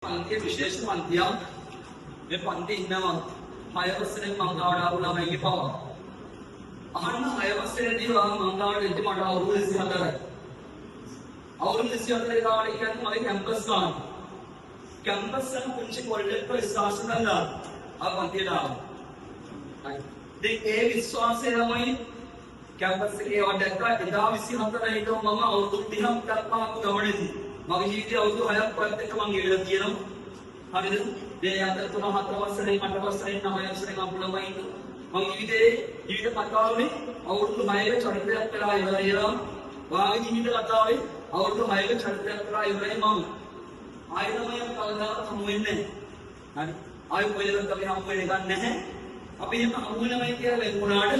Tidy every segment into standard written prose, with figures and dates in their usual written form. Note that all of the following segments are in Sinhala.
पंथी विशेष पंथिया මේ පන්ති ඉන්නවා 6 වසරේ මම ගාවට ආපු ළමයිගේ පව. අහන්න 6 වසරේදී මම ගාවට එද්දි මට අවුරුදු 24යි. අවුරුදු 24 ගාවට කියන්නේ මගේ කැම්පස් ගාන. කැම්පස් එක පුංචි කොල්ලෙක් ස්ථාසන කරලා ආ පන්තියට ආවා. ඉතින් ඒ විශ්වාසය තමයි කැම්පස් එකේ වඩක්කා එදා 24 ඉඳන් මම අවුරුදු 30ක් දක්වා ආපු ගමනේදී මගේ ජීවිතය අවුරුදු 6ක් පස්සෙ මම ගෙවලා තියෙනවා. හරිද? මේ අතර 3-4 වසරේ 8 වසරේ 9 වසරේ අපුලමයි මම ජීවිත කතාවේ අවුරුදු 6ක චරිතයක් වෙලා ඉවරයි. වාගේ ජීවිත කතාවේ අවුරුදු 6ක චරිතයක් වෙලා ඉවරයි මම. ආයෙමම කවදාවත් හමු වෙන්නේ නැහැ. හරි? ආයෙ කොහෙලවත් අපි හමු වෙන්නේ නැහැ. අපි එහෙම හමු වෙනවයි කියලා වෙනුණාට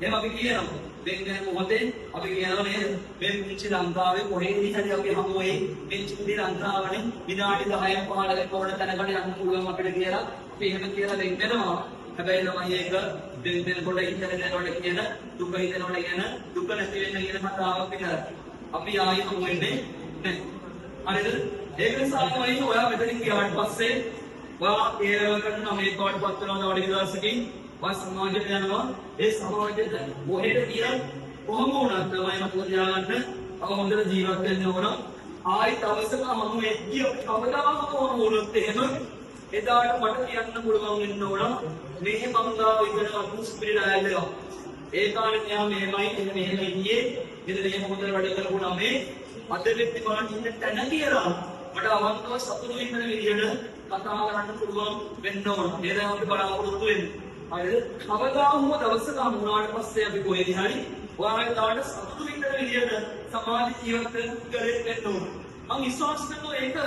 එහෙම අපි කියනවා. දෙන්නේ මොහොතේ අපි කියනවා නේද මේ පුංචි ලංකාවේ කොහෙන්ද හරි අපි හමු වෙයි මේ චුටි ලංකාවනේ විනාඩි 10ක් 15ක් වුණ තැනකට යන්න පුළුවන් අපිට කියලා අපි එහෙම කියලා දෙන්නවා. හැබැයි ළමයි ඒක දෙන්නකොට ඉඳලා කියන දුක හිතනකොට කියන දුක නැති වෙන්න කියන කතාවක් විතරයි. අපි ආයෙ හමු වෙන්නේ නැහැ. හරිද? ඒක නිසා තමයි ඔයා මෙතනින් ගියාට පස්සේ ඔයා ඒරවකට නම් මේකවට පත් වෙනවා වඩ දවසකින් වා සමාජයට යනවා. ඒ සමාජයට මොහෙද කියලා කොහොම වුණත් තමයි මතක තියාගන්න අප හොඳට ජීවත් වෙන්න ඕන. ආයි දවසක මම එක්කිය කවදාම කොහොම වුණත් එහෙම එදාට මට කියන්න පුළුවන් වෙන්න ඕන මේ මම ගාව ඉගෙන ගන්න ස්පිරිට් ආයලෝ. ඒ කාලේ මෙයා මෙහෙම ඉන්නේ ඉතින් එහෙම හොඳට වැඩ කරපුවා මේ අද වෙද්දි බලන්න ඉන්න තැන කියලා මට අවංකව සතුටු වෙන්න විදියට කතා කරන්න පුළුවන් වෙන්න ඕන. ඒ දැන් අපි බලාපොරොත්තු වෙන්නේ. හරිද? කවදාම දවසක හමුනාට පස්සේ අපි කොහෙද හරි ඔයාලට දාන්න සතුටු වෙන්න විදියට සමාජ ජීවිත කරේ වෙන්න ඕන. මම විශ්වාස කරනවා ඒක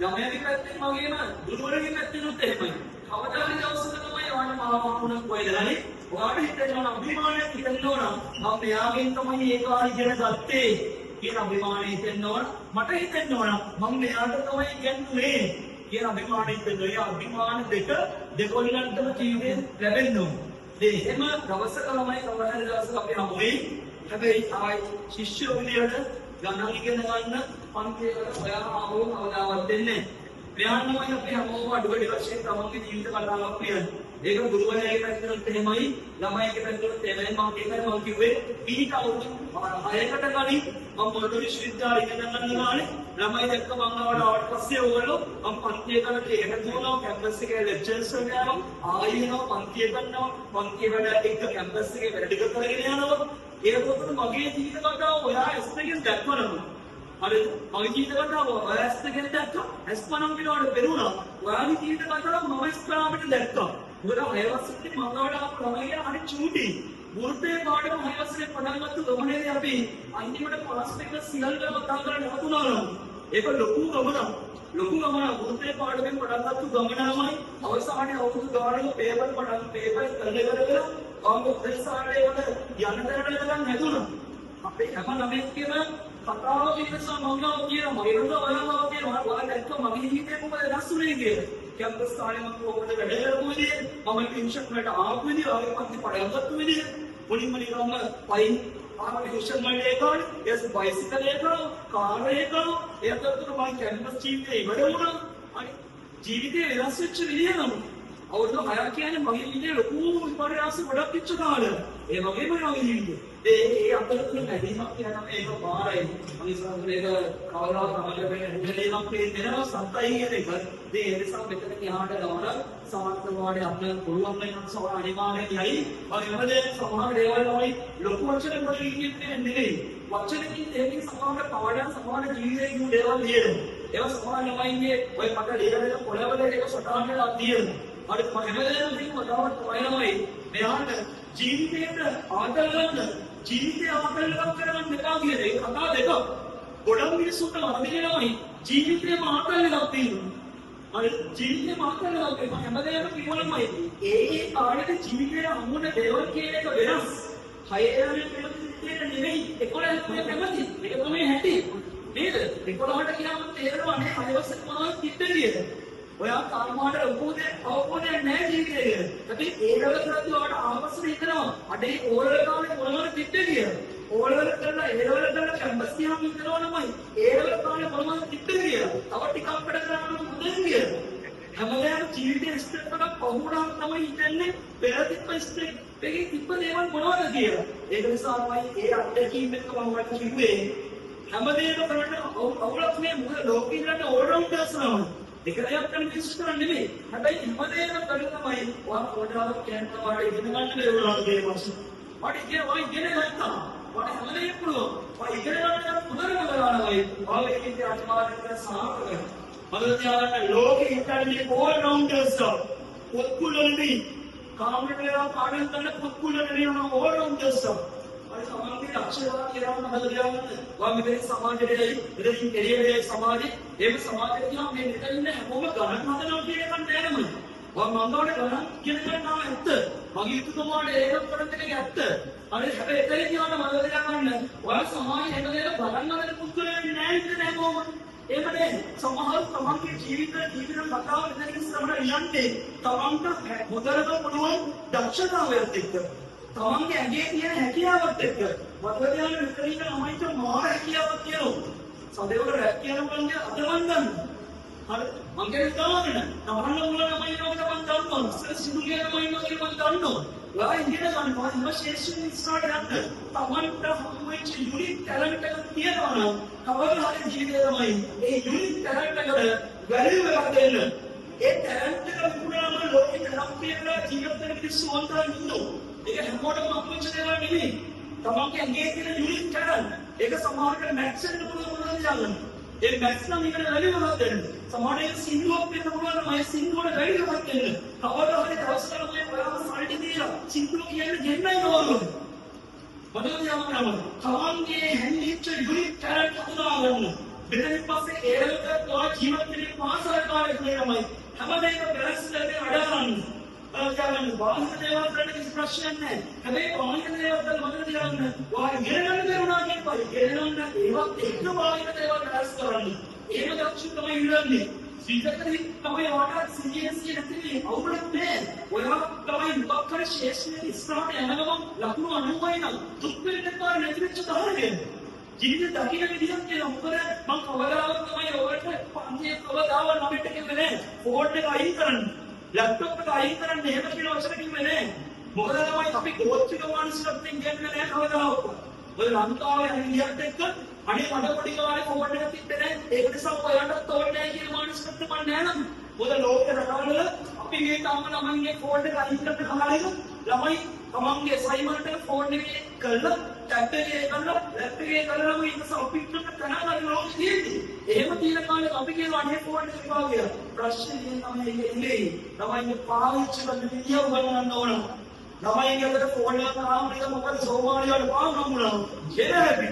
ළමයාගේ පැත්තෙන් වගේම ගුරුවරයාගේ පැත්තෙනුත් එහෙමයි. කවදාද දවසක තමයි ඔයාලට මාව වුණා කොහෙද හරි ඔයාලට හිතෙනවා අභිමානයක් හිතෙන්න ඕන. මම මෙයාගෙන් තමයි ඒ කාලේ ඉගෙන ගත්තේ කියන අභිමානය හිතෙන්න ඕන. මට හිතෙන්න ඕන මම මෙයාට තමයි ඉගෙනුනේ කියන අභිමානය හිතෙන්න. ඒ අභිමාන දෙකොල්ලන්ටම ජීවිතේ ලැබෙන්න ඕන. ඒ එහෙම දවසක ළමයි කවදාද දවසක අපි හමුවේ. හැබැයි ආයි ශිෂ්‍ය විදියට ගණන් ඉගෙන ගන්න පන්තියකට ඔයා ආවෝ කවදාවත් දෙන්නේ නැහැ. මෙයාන්නමයි අපි හැමෝම අඩුවඩි වශයෙන් තමන්ගේ ජීවිත කතාවක් කියන්නේ. ඒක ගුරුවරයාගේ පැත්තට එහෙමයි ළමයිගේ පැත්තට එහෙමයි. මම කිව්වේ ඊට අවුරුදු 6කට කලින් මම මොළොඩ විශ්වවිද්‍යාලේ ඉගෙන ගන්න ගානේ ළමයි දැක්ක මම ආවට පස්සේ ඕගොල්ලෝ මම පන්තියකට එකතු වුණා. කැම්පස් එකේ ලෙක්චර්ස් වලට යනවා. ආයෙ යනවා පන්තිය කරනවා. පන්තිය වල එක කැම්පස් එකේ වැඩ ටික කරගෙන යනවා. ඒකත් මගේ ජීවිත කතාව ඔයා ඇස්තකින් දැක්වනවා. හරි මගේ ජීවිත කතාව ඔයා ඇස්තකින් දැක්කා. ඇස්පනම් පිටවට පෙරුණා. ඔයාගේ ජීවිත කතාව මම ඉස්ලාමයට දැක්කා. මොකද 6 වසරේ මම ගාවට ආපු ළමයි හරි චූටි. වෘත්තේ පාඩම 6 වසරේ පටන් ගත්ත ගමනේදී අපි අන්තිමට පාස් එක සියල් වල කතා කරන්න හතුනා. ඒක ලොකු ගමනක්. වෘත්තේ පාඩමෙන් පටන් ගත්ත ගමනමයි අවසානයේ අවුරුදු ගානක පේපර් කරලා ආපු ප්‍රතිසාරයේ වල යන තැනට යනකම් හැදුණා. අපේ හැම ළමයෙක්ගේම කතාව විශ්වාස මංගාව කියන මගේ ඔයාලව කියන ඔයාලා දැක්ක මගේ ජීවිතේ කොහොමද වෙනස් වුනේ කියලා. කැම්පස් කාලේ මම කොහොමද වැඩ කරපු විදිය, මම ටියුෂන් වලට ආපු විදිය, ආයෙ පන්ති පටන් ගත්ත විදිය, මුලින්ම නිකම්ම පයින් ආව ටියුෂන් වලට ඒකානේ, ඊට බයිසිකල් එකව, කාර් එකව, ඒකට මම කැම්පස් ජීවිතේ ඉවර වුණා. අනේ ජීවිතේ වෙනස් වෙච්ච විදිය නම් අවුරුදු 6ක් කියන්නේ මගේ ජීවිතේ ලොකු විපර්යාස ගොඩක් ඉච්ච කාලයක්. ඒ වගේම මගේ ජීවිතේ. ඒ අතරතුර වැඩිමක් කියනවා ඒක බාරයි. මම ඉස්සරහට ඒක කවදාවත් තමයි වෙන්නේ නැහැ දෙනවා සත්‍යයි කියන එක. ඒ නිසා මෙතන කියහාට ගමන සමර්ථවාදී අපිට පුළුවන් වෙන සෝන අනිවාර්යයි. මම එමදේ සමහර දේවල් තමයි ලොකු වචන වලින් කියන්නේ නෙවෙයි. වචනකින් ඒකේ සමහර පාඩම් සමහර ජීවිතේ කියන දේවල් ලියනවා. ඒවා සමහර ළමයින්ගේ ඔය මට ලියන පොළවල ඒක සටහන් කරලා තියෙනවා. අර හැමදේම වතාවට තමයි මෙයාට ජීවිතේට ආදර ගන්න ජීවිතය ආදරයක් කරගන්න එපා කියන එක කතා දෙක. ගොඩක් මිනිස්සුන්ට වරදිනවයි ජීවිතේම ආදරයක් තියෙනවා. අර ජීවිතේම ආදරයක් තියෙනවා හැමදේම කිව්වමයි. ඒ කාලේ ජීවිතේ හමුන දේවල් කියන එක වෙනස්. 6 වෙනි නෙවෙයි 11 කැමති. ඒක තමයි හැටි. නේද? 11ට කියවම තේරෙනවා නේ 6 වසරේ මොනවද කිත්තේ. ඔයා තාමමාට අවබෝධයක් නැහැ ජීවිතේ. අපි ඒ දවස්වලදී ඔයාලට ආවස්සන හිතනවා. අඩේ ඕරල කාලේ මොනවද කිත්තේ කියලා. ඕලවල කරලා ඒලවල කරලා කැම්පස් ගියාම හිතනවා නමයි ඒලවල කාලේ මොනවද තිබ්බේ කියලා. තව ටිකක් වැඩ කරන්න මුදල් කියලා. හැමදාම ජීවිතේ ස්ටෙප් එකක් පහුණාම තමයි හිතන්නේ පෙර තිබ්බ ස්ටෙප් එකේ තිබ්බ දේවල් මොනවද කියලා. ඒක නිසා තමයි ඒ අත්දැකීම් එක මම ඔයාලට කිව්වේ. හැමදේම කරන්න අවුලක් නේ මොකද ලෝකේ ඉන්න ඕල්රවුන්ඩර්ස් නම. ඒක දෙයක් කරන්න මිනිස්සු කරන්නේ නෙමෙයි. හැබැයි හැමදේම කරලා තමයි ඔයා පොඩ්ඩක් කියන්න වාට ඉගෙන ගන්න ලැබුණා ඒ මාසෙ. මට ඉගෙන ගත්තා. මට හැමදේම පුළුවන්. මම ඉගෙන ගන්න පුදුරම ගලනවා. ඔයාලා ඒකේ අනිවාර්යයෙන්ම සාර්ථකයි. මම කියනවා ලෝකේ ඉන්නේ ඕල්රවුන්ඩර්ස් පොත්කුලනේ කාමරේලා පාඩම් කරන පොත්කුලනේ ඕල්රවුන්ඩර්ස්. අර සමාජයේ අක්ෂරවා කියනවා මම හදලා වා මෙතන සමාජයේ ඉතින් කෙරියරේ සමාජයේ ඒක සමාජයේ කියනවා මේ මෙතන ඉන්න හැමෝම ගණන් හදනවා කියන එක නෑ නම. වා මංගවට ගණන් කියන එක නම ඇත්ත. මගේ යුතුයකමට ඒක කරන්න එක ඇත්ත. අර හැබැයි එතන කියනවා මම හදලා ගන්න. ඔය සමාජයේ හැමදේම බලන්න හදන පුදුරේ නෑ ඉතින් හැමෝම. ඒකනේ සමහර තමන්ගේ ජීවිත කතාව වෙන ඉස්සරහට යන්නේ තමන්ට මුදලක පුළුවන් දක්ෂතාවයත් එක්ක. තමන්ගේ ඇඟේ තියෙන හැකියාවත් එක්ක වදවියන් විතරින් ළමයිට මාර හැකියාවක් තියෙනවා. සදේවල රැක් කියන මොන්නේ අදවන් ගන්න. හරි මං කියන්නේ ගානන. නවරන්න මුල ළමයි නෝකට මං දන්නවා. සිදු කියන ළමයි නෝකට මං දන්නවා. ඔයා ඉන්නේ ගන්න මොකද ශේෂ්ඨ ඉස්සරහට යන්න. තමන්ට හම්බෙච්ච යුනික් ටැලන්ට් එකක් තියෙනවා නම් කවදා හරි ජීවිතේ තමයි ඒ යුනික් ටැලන්ට් එකට වැලියු එකක් දෙන්න. ඒ ටැලන්ට් එක විකුණනම ලෝකෙට නම් කියලා ජීවිත වෙන මිනිස්සු වන්දනා ඉන්නවා. ඒක හැමෝටම අපුච්ච දේවල් නෙමෙයි. තමන්ගේ ඇඟේ තියෙන යුනික් ටැලන්ට් ඒක සමහරකට මැක්ස් එන්න පුළුවන් මොනවද යන්න. ඒ මැක්ස් නම් ඉගෙන වැලියුවක් දෙන්න. සමහරවිට සින්දුවක් වෙන්න පුළුවන් නම් ඒ සින්දුවට වැලියුවක් දෙන්න. කවදා හරි දවසකට මම ඔයාලට සල්ලි දීලා සින්දුව කියන්නේ දෙන්නයි ඕනම. මොනවද යමනම තමන්ගේ හැංගිච්ච යුනික් ටැලන්ට් හඳුනා ගන්න. මෙතනින් පස්සේ ඒකට ඔය ජීවිතේ මාසාකාරයක් නෙමෙයි. හැමදේම බැලන්ස් කරගෙන වැඩ කරන්න. ඔයාලගේ බාහිර දේවල් වලට කිසි ප්‍රශ්නයක් නැහැ. හැබැයි බාහිර දේවල් වල මොකද කරන්නේ? ඔයා ඉගෙන ගන්න දේවල් කියපයි. ඉගෙන ගන්න ඒවත් එක්ක බාහිර දේවල් බැලන්ස් කරන්න. ඒක දක්ෂ තමයි ඉන්නේ. සීතකරි තමයි ඔයාට CSC නැතිනේ අවුලක් නැහැ. ඔයා තමයි මොකක් හරි ශේෂ්ඨ ඉස්සරහට යනගම ලකුණු 90යි නම් දුක් වෙන්න පාර නැති වෙච්ච තරමේ. ජීවිත දකින්න විදිහක් කියලා මොකද මම කවදාවත් තමයි ඔයාලට පන්තියේ කවදාවත් අපිට කිව්වේ නැහැ. ෆෝන් එක අයින් කරන්න. ලැප්ටොප් එක අයින් කරන්න එහෙම කියලා වචන කිව්වේ නෑ. මොකද තමයි අපි ගෝත්‍රික මානසිකත්වයෙන් කියන්නේ නෑ කවදාවත්. ඔය ලංකාවේ ඉන්දියාත් එක්ක අනේ මඩ පොඩි කාලේ ෆෝන් එකක් තිබ්බේ නෑ. ඒක නිසා ඔයාලට ඕනේ නෑ කියන මානසිකත්වය මම නෑ නම්. මොකද ලෝක රටවල අපි මේ තාම ළමයින්ගේ ෆෝන් එක අයින් කරන්න කාලෙක ළමයි තමන්ගේ අසයින්මන්ට් එක ෆෝන් එකේ කරලා ටැබ් එකේ කරලා ලැප් එකේ කරලා ඉන්න සබ්මිට් කරන තැනකට ලෝක තියෙන්නේ. එහෙම තියෙන කාලෙක අපි කියනවා අනේ ෆෝන් එක විපාක කියලා. ප්‍රශ්නේ තමයි ඉන්නේ. ළමයින්ගේ පාවිච්චි කරන විදිය උගන්වන්න ඕන. ළමයින්ගේ අතට ෆෝන් එක තාම එක මොකද සෝමාලිය වල පාව හම්බුණා. එනහැපි.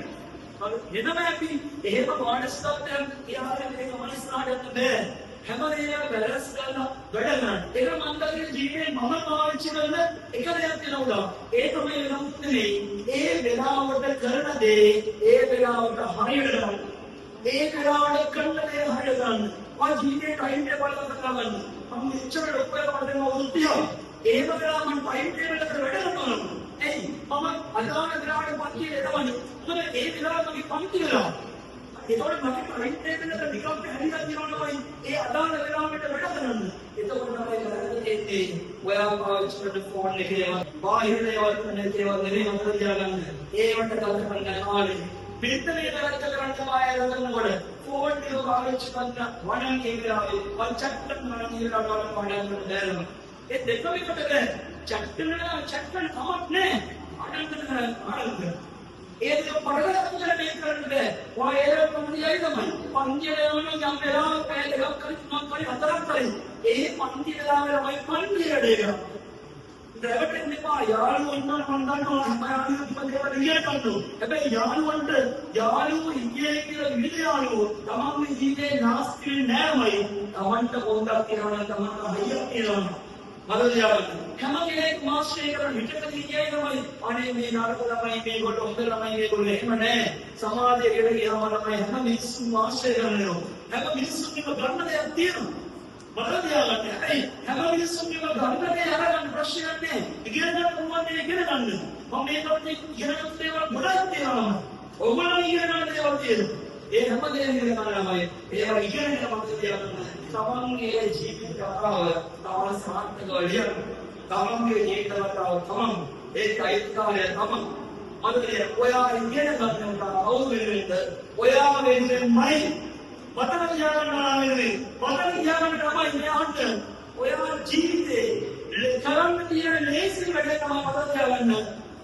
එනහැපි. එහෙම මානසිකත්වයෙන් ඉයාලේ මේක මනසාට බෑ. හැමදේම බැලන්ස් කරලා වැඩ කරන්න. ඒක මම දකින ජීවිතේ මම පාවිච්චි කරන එක දෙයක් තියෙනවා. ඒ තමයි වෙනස් නෙමෙයි. ඒ වෙලාවට කරන දේ ඒ වෙලාවට හරියට කරන්න. ඒ වෙලාවට කරන දේ හරියට කරන්න. මම ජීවිතේ ටයිම් ටේබල් එකක් ගන්න. මම මෙච්චර ඔක්කොම වඩන අවුරුද්දියා. ඒ වෙලාවට මම ටයිම් ටේබල් එකට වැඩ කරනවා. එයි මම අදාළ වෙලාවට පන්තියේ යවන්නේ. මොකද ඒ වෙලාවට මගේ පන්ති වෙලා ඒතකොට මම ටයිම් ටේබල් එක නිකන් හැදිලා තියෙනවා නේද? ඒ අදාළ වෙලාවට වැඩ කරන්න. එතකොට තමයි ඒ ඔයා පාවිච්චි කරන ෆෝන් එකේ බාහිර දේවල් නැතිව නෙවෙයි මොකද තියාගන්න. ඒවට ගත කරන කාලේ පිටතේ වැඩ කරන්න තමයි කරනකොට ෆෝන් එක පාවිච්චි කරන වණන් ඒ වෙලාවේ වචක්ට මම කියලා වඩන්න බැරම. ඒ දෙකම එකට බෑ. චක්ටන තමක් නෑ. ආනන්ද ඒක පරලක් කියලා මේක කරන්න බෑ. ඔය ඒක පන්තියයි තමයි. පන්තියේ යන යම් වෙලාවක පැය දෙකක් කරි තුනක් කරි හතරක් කරි. ඒ පන්ති වෙලාවේ ළමයි පන්තියට ඒක. දැවටෙන්න එපා. යාළුවෝ ඉන්නවා මම දන්නවා. මම ආදිපදේවල් ඉගෙන ගන්නවා. හැබැයි යාළුවෝ ඉන්නේ කියලා විදිහ යාළුවෝ තමන්ගේ ජීවිතේ නාස්ති නෑමයි. තමන්ට පොඩක් තියනවා නම් තමන්ට හයියක් තියෙනවා. මලදියාවල් හැම කෙනෙක් මාස්ටර් කරන විතරදී කියනවායි අනේ මේ නරක ළමයි මේගොල්ලෝ හොඳ ළමයි මේගොල්ලෝ එහෙම නෑ සමාජයේ ගියාම ළමයි හැම මිනිස්සු මාස්ටර් කරනවා හැම මිනිස්සුන්ම ගන්න දෙයක් තියෙනවා මතක තියාගන්න. හැබැයි හැම මිනිස්සුන්ගේම ගන්නනේ අරගන්න ප්‍රශ්නයක් නෑ. ඉගෙන ගන්න පුළුවන් දේ ඉගෙන ගන්න. මම මේ කවුරුත් ඉගෙන ගන්න දේවල් ගොඩක් තියෙනවා. ඔයගොල්ලෝ ඉගෙන ගන්න දේවල් තියෙනවා. ඒ හැම දෙයක්ම ඉගෙන ගන්නමයි. ඒවා ඉගෙන ගන්න මතක තියාගන්න. තමන්ගේ ජීවිත කතාව තවම සාර්ථකව ලියන්න. තමන්ගේ ජීවිත කතාව තමන් ඒ කයිකාරය තමන් මතකද ඔයා ඉගෙන ගන්න කවුරු වෙනුවෙන්ද? ඔයා වෙනුවෙන්මයි. මතක තියාගන්න ආවේ. මතක තියාගන්න තමයි මෙයාට ඔයා ජීවිතේ කරන්න තියෙන ලේසි වැඩ තමයි මතක තියාගන්න.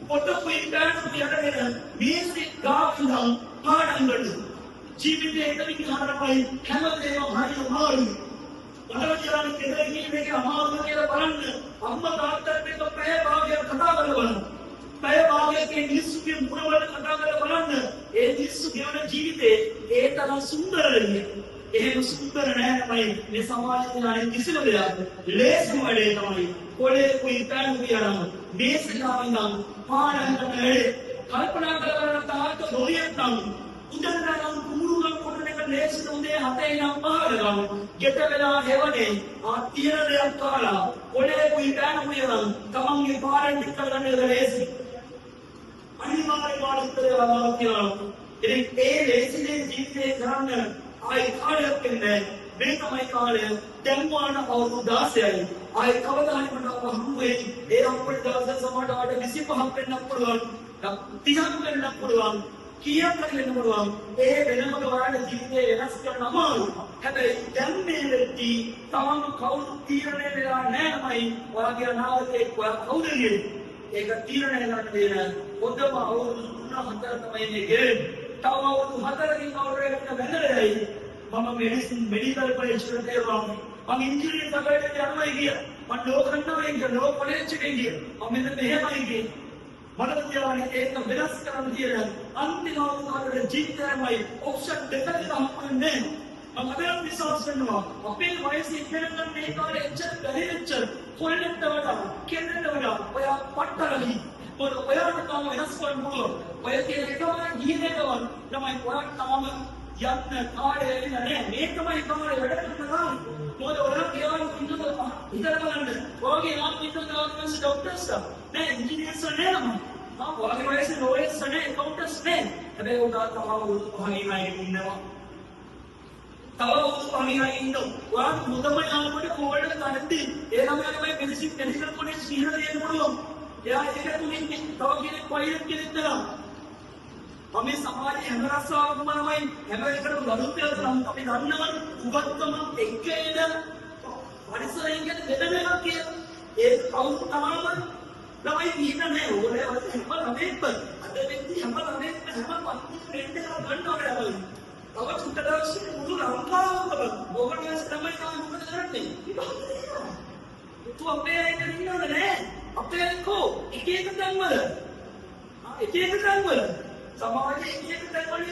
පොත පිටාන පිටගෙන මේසෙ ගාවින්දම් පාඩම් ගන්න. ජීවිතේ එකකින් හරපයි හැමදේම හරි අමාරුයි. මතක තියාගන්න කෙනෙක් මේක අමාරු කියලා බලන්න. අම්මා තාත්තත් එක්ක පැය භාගයක් කතා කරලා බලන්න. පැය භාගයක මිනිස්සුගේ මුණවල කතා කරලා බලන්න. ඒ මිනිස්සු ගෙවන ජීවිතේ ඒ තරම් සුන්දර වෙන්නේ. එහෙම සුන්දර නැහැ තමයි මේ සමාජයේ අනිත් කිසිම දෙයක්. ලේසිම වැඩේ තමයි. කොලේ කුයි පැන් කියනවා. මේසෙලාවනම් පාඩම් කරන වැඩේ. කල්පනා කරලා තාත්ත දොරියක් නම් උදැන්නම් කුමුරුම් කොටන එක ලේසි උදේ 7 ඉඳන් 5 වෙනකම් ගෙට වෙලා හෙවනේ තියෙන දෙයක් කාලා කොලේ කුයි පැන් කියනවා. තමන්ගේ පාඩම් ටික කරගන්න එක ලේසි. අනිවාර්යයෙන්ම උත්තරය වලක් කියනවා. ඉතින් ඒ ලේසි දේ ජීවිතේ කරන්න ආයි කාලයක් ඉන්නේ මේ තමයි කාලය. දැන් වුණා අවුරුදු 16යි. ආයි කවදා හරි මට හම්බ වෙයි. ඒ අපිට දවස් සමහරවට 25ක් වෙන්නත් පුළුවන්. 30ක් වෙන්නත් පුළුවන්. කීයක් හරි වෙන්න පුළුවන්. ඒ වෙනකොට ඔයාලගේ ජීවිතේ වෙනස් කරන්න අමාරුයි. හැබැයි දැන් මේ වෙද්දී තමම කවුරු තීරණය වෙලා නැහැමයි ඔයාගේ අනාගතේ කවුද කියන්නේ. ඒක තීරණය කරන්න දෙන පොදම අවුරුදු 3-4 තමයි මේ ගෙරෙන්නේ. තව අවුරුදු 4කින් කවුරුරකට වැඳලා යයි. මම මෙඩිකල් පරීක්ෂණ කරනවා. මම ඉංජිනේරින් සබලට යනවා කිය. මම ලෝ කරනවා කියන ලෝ කොලෙජ් එකේ ගිය. මම මෙන්න මෙහෙමයි ගියේ. මට තියාගෙන ඒක වෙනස් කරන්න තියෙන අන්තිම අවුරුද්දේ ජීවිතයමයි ඔප්ෂන් දෙකක් හම්බුනේ. මම අද විශ්වාස කරනවා අපේ වයසේ ඉගෙන ගන්න මේ කාලේ එච්චර බැරිච්ච කොල්ලෙක්ට වඩා කෙනෙක්ට වඩා ඔයා පට්ටලයි. ඔයාට තම වෙනස් කරන්න පුළුවන්. ඔය කියන එකම ගිහිනේකවන් තමයි ඔයාට තම යන්න කාලේ නෑ. මේකමයි කාලේ වැඩ කරනවා. මොකද ඔයා කියලා ඉන්නකොට හිතලා බලන්න. ඔයගේ නම් ඉන්න ගානස් ડોක්ටර්ස්ලා නෑ ඉංජිනේර්ස් නෑ නම. ඔයගේ වයසේ ලෝයර්ස් නෑ ඇකවුන්ටන්ට්ස් නෑ. හැබැයි ඔයා තම පහණිමයි ඉන්නවා. තව පහණිමයි ඉන්නවා. ඔයා මුදම යාමකට කෝල්ඩ් ගන්නදී ඒ ළමයාගේ මෙඩිකල් කොලෙජ් ඉහළ දෙන්න පුළුවන්. එයා ඒක තුලින් තව කෙනෙක් පයිලට් කෙනෙක් තරම්. අපි සමාජයේ හැම රස්සාවකම තමයි හැම එකටම ගනුදෙනු කරලා අපි දන්නවනේ උගත්කම එක්කේන පරිසරයෙන් ගැන දෙදෙනා කියලා. ඒ කවුරු තමයි ළමයි ඉන්නේ ඕනේ හැම ළමෙක්ම අද වෙද්දි හැම ළමෙක්ම හැම පත්තියෙන් දෙකක් ගන්නවා නේද? තව චුට්ටක් මුළු ලංකාවම මොකටද තමයි මොකද කරන්නේ? තු අපේ අය ඉන්නවද නෑ? අපේ කෝ එක එක තැන්වල සමාජයේ එක එක තැන්වල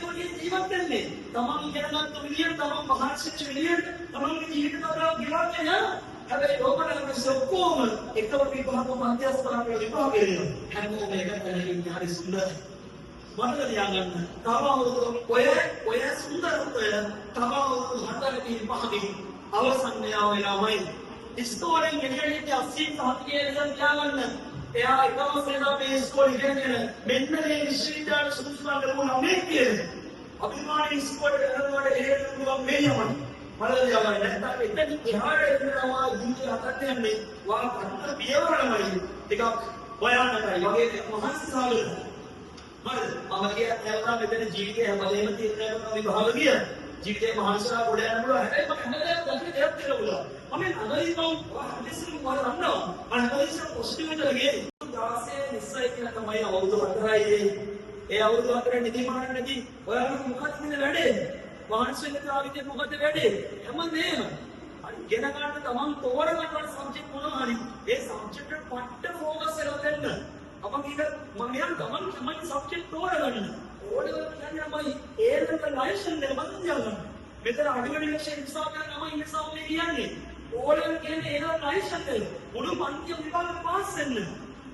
ජීවත් වෙන්නේ. තමන් ඉගෙන ගන්න විදියට තමන් මහන්සිච්ච විදියට තමන්ගේ ජීවිත කතාව ගෙවන්නේ නෑ. හැබැයි ඕකටම සොක්කොම එකම විභාග මධ්‍යස්ථානවල විභාග වෙනවා. හැමෝම එක තැනකින් හරි සුන්දර. මතක තියාගන්න. තව ඔය සුන්දරත්වය තව 4කින් 5කින් අවසන් වෙලාවයි. ඉස්කෝලෙන් ගෙනියන්නේ 80 සහතිකයේ තියාගන්න. එයා එකම සේනා මේ ඉස්කෝලේ ඉගෙනගෙන මෙන්න මේ විශ්වවිද්‍යාල සුදුසුකම් ලැබුණා මේ කියන්නේ. අභිමානී ඉස්කෝලේ යනකොට එහෙම පුළුවන් මේ යමන. මතක තියාගන්න. නැත්නම් එතන එහාට එනවා ජීවිතය හතට යන්නේ. වා අන්තර පියවරමයි. ටිකක් භයානකයි. වගේ මහන්සිසාලු. හරිද? මම කියනවා මෙතන ජීවිතය හැමදේම තීරණය කරන විභාග කිය. ජීවිතේ මහන්සිලා ගොඩ යන්න පුළුවන්. හැබැයි මම හැමදේම දැක්කේ දෙයක් කියලා බුණා. මම අනලිසම් හදිස්සියම මම දන්නවා. මම අනලිසම් පොසිටිව් එකට ගියේ 16 20 කියලා තමයි අවුරුදු 4යි. ඒ අවුරුදු 4 නිදිමාන නැති ඔයාලට මොකක්ද මේ වැඩේ? මහන්සියලතාවිතේ මොකද වැඩේ? හැමදේම ඉගෙන ගන්න තමන් තෝරගන්න සබ්ජෙක්ට් මොනවා හරි ඒ සබ්ජෙක්ට් එකට පට්ට ફોකස් කරලා දෙන්න. අපන් මම යම් තමන් සබ්ජෙක්ට් තෝරගන්න. ඕඩර් කියන්නේ මම ඒකට ලයිසන් එක මතක තියාගන්න. මෙතන අඩුවෙන් ඉලෙක්ෂන් ඉස්සාව කරනම ඉස්සාවනේ කියන්නේ. ඕඩර් කියන්නේ ඒක ලයිසන් එක. මුළු පන්තිය විභාග පාස් වෙන්න.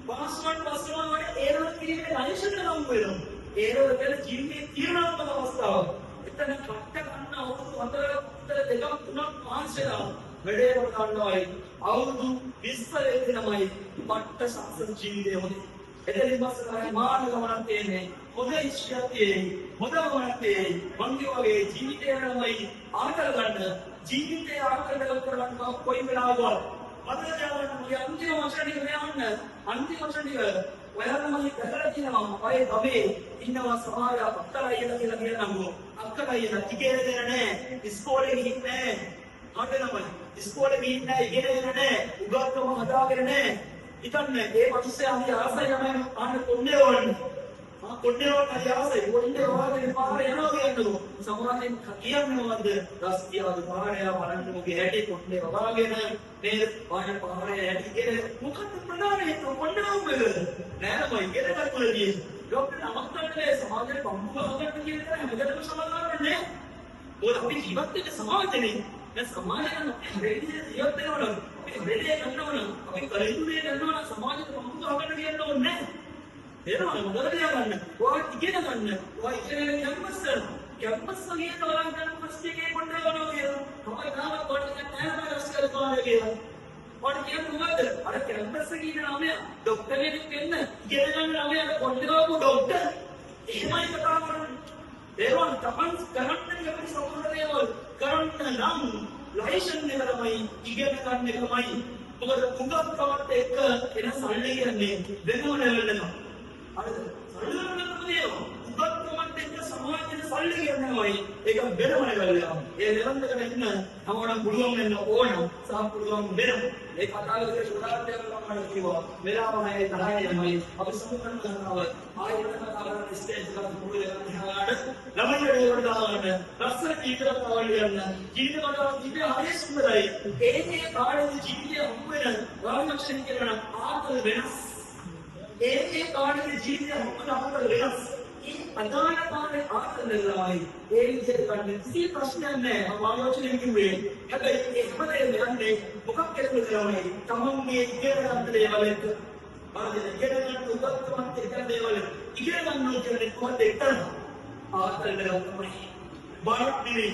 පාස් වුණාට වගේ ඒරර් කිරීමේ ලයිසන් එක නම් වෙනවා. ඒරර් වල ජීවිතේ තීරණාත්මක අවස්ථාවක්. එතන කට්ට ගන්න අවුරුදු 4 දෙකක් තුනක් පාස් වෙලා වැඩේ කරනවායි අවුරුදු 20 වෙනමයි පට්ට සාසන ජීවිතය හොඳයි. එතනින් පස්සේ තමයි මාන ගමනක් තියෙන්නේ. හොඳ ඉස්සියක් තියෙන්නේ. හොඳ ගමනක් තියෙන්නේ. මංගේ වගේ ජීවිතය යනමයි ආකල ගන්න. ජීවිතය ආකල කරගන්න කොයි වෙලාවකවත් මතක තියාගන්න මගේ අන්තිම වචන ටික මෙයන්න. අන්තිම වචන ටික ඔයාලා මම කරලා තියෙනවා. ඔය ගමේ ඉන්නවා සමහර අක්කලා කියලා කියනම්කෝ. අක්කලා ඉගෙන නැහැ. ඉස්කෝලේ ගිහින් නැහැ. හදනමයි. ඉස්කෝලේ ගිහින් නැහැ. ඉගෙන නැහැ. උගත්කම හදාගෙන නැහැ. ඉතින් ඒ මිනිස්සේ අපි ආසයි යන ආන්න කොණ්ඩේ වань. කොණ්ඩේ වань හරි ආසයි. කොණ්ඩේ වගේ පාරේ යනවා කියන්නකෝ. සමහරෙන් කියන්නේවද රස්තියවද පාරේ බලන්න මොකේ හැටි කොණ්ඩේ වවාගෙන මේ පාරේ පාරේ හැටි කියන මොකක්ද ප්‍රධානම කොණ්ඩේ වගේ නෑමයි ඉගෙන ගන්නකොලදී ડોක්ටර් අමතකනේ සමාජයේ බම්බු හදන්න කියන එක හැමදේම සමාදානන්නේ. මොකද අපි ජීවත් වෙන සමාජනේ දැන් සමාජයෙන් රෙඩිය ජීවත් වෙනවනම් රෙඩිය කරනවනම් අපි කලින්ුනේ කරනවා සමාජයට බම්බු හදන්න කියන්න ඕනේ නෑ. ඒනවා මොකද ගන්න. ඔයා ඉගෙන ගන්න. ඔයා ඉගෙන කැම්පස් වගේ තවරන් කැම්පස් එකේ කොණ්ඩේ වනවා කියලා. තමයි තාම කොණ්ඩේ නැහැ රස්කල් කරනවා කියලා. ඔයාට කියන්නේ මොකද්ද? අර කැම්පස් එකේ ඉන්න ළමයා ડોක්ටර් කෙනෙක් වෙන්න ඉගෙන ගන්න ළමයාට කොණ්ඩේ ගාපු ડોක්ටර්. එහෙමයි කතා කරන්නේ. ඒවා තමන් කරන්න කැමති සමහර දේවල් කරන්න නම් ලයිසන් එක තමයි ඉගෙන ගන්න එකමයි. මොකද උගත්කමත් එක්ක එන සල්ලි කියන්නේ වෙනම ලෙවල් එකක්. හරිද? සල්ලි ගන්න උගත්කමත් එක්ක සමාජයේ සල්ලි කියනවායි ඒක වෙනම ලෙවල් එකක්. ඒ ලෙවල් එකට එන්න තමෝනම් පුළුවන් වෙන්න ඕන සහ පුළුවන් වෙන. ඒ කතාවේ සුරාත්‍යක ළමයි කිව්වා මෙලාවමයි තරහයි යමයි අපි සම්පූර්ණ කරනවා ආයෙත් කතාවන ස්ටේජ් එකට පුරුදු වෙනවා ළමයි වලට දාන්න රස්සන ජීවිතයක් අවශ්‍යන්න ජීවිතවල ජීවිතය හරි සුන්දරයි ඒ කාලේ ජීවිතය හම්බ වෙන රාජලක්ෂණ කියන ආතල් වෙනස් ඒ කාලේ ජීවිතය හම්බ වෙන ආතල් වෙනස් අදාළ කාලේ ආතල් වෙනවායි ඒ විදිහට ගන්න කිසි ප්‍රශ්නයක් නැහැ මම ආලෝචනය කිව්වේ හැබැයි ඒ හැමදේම යන්නේ මොකක් කියලා තමයි තමන්ගේ ඉගෙන ගන්න දේවල් එක්ක ආදී ඉගෙන ගන්න උගත්කමත් එක්ක දේවල් ඉගෙන ගන්න කියන්නේ කොහොමද එක්කන ආතල් වෙනවා බාරක් නෙවෙයි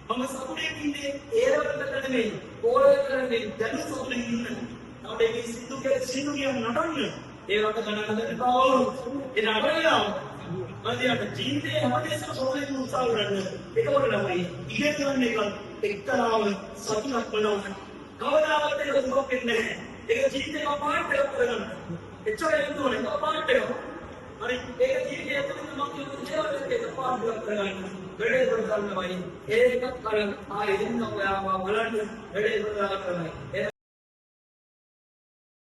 මම සතුටේ ඉන්නේ ඒරකට නෙවෙයි ඕලකට නෙවෙයි දැන් සතුටේ ඉන්නේ අපේ මේ සින්දු කියන නටන්න ඒ රට ගණන් දෙපාවු ඒ නටනවා මදියට ජීවිතේ හැමදේම සෝලෙන් උත්සාහ කරන්න ඒකවල ළමයි ඉගෙන ගන්න එක එක්තරාව සතුටක් වෙනවා කවදාවත් ඒක දුකක් වෙන්නේ නැහැ ඒක ජීවිතේම පාඩම් කරගන්න එච්චරයි නෝනේ පාඩම් හරි ඒක ජීවිතේ ඇතුළත මම කියන දේවල් එක පාඩම් කරගන්න වැඩේ කරගන්නමයි ඒක කරන් ආයෙත් නෝ ඔයාව බලන්න වැඩේ කරගන්නමයි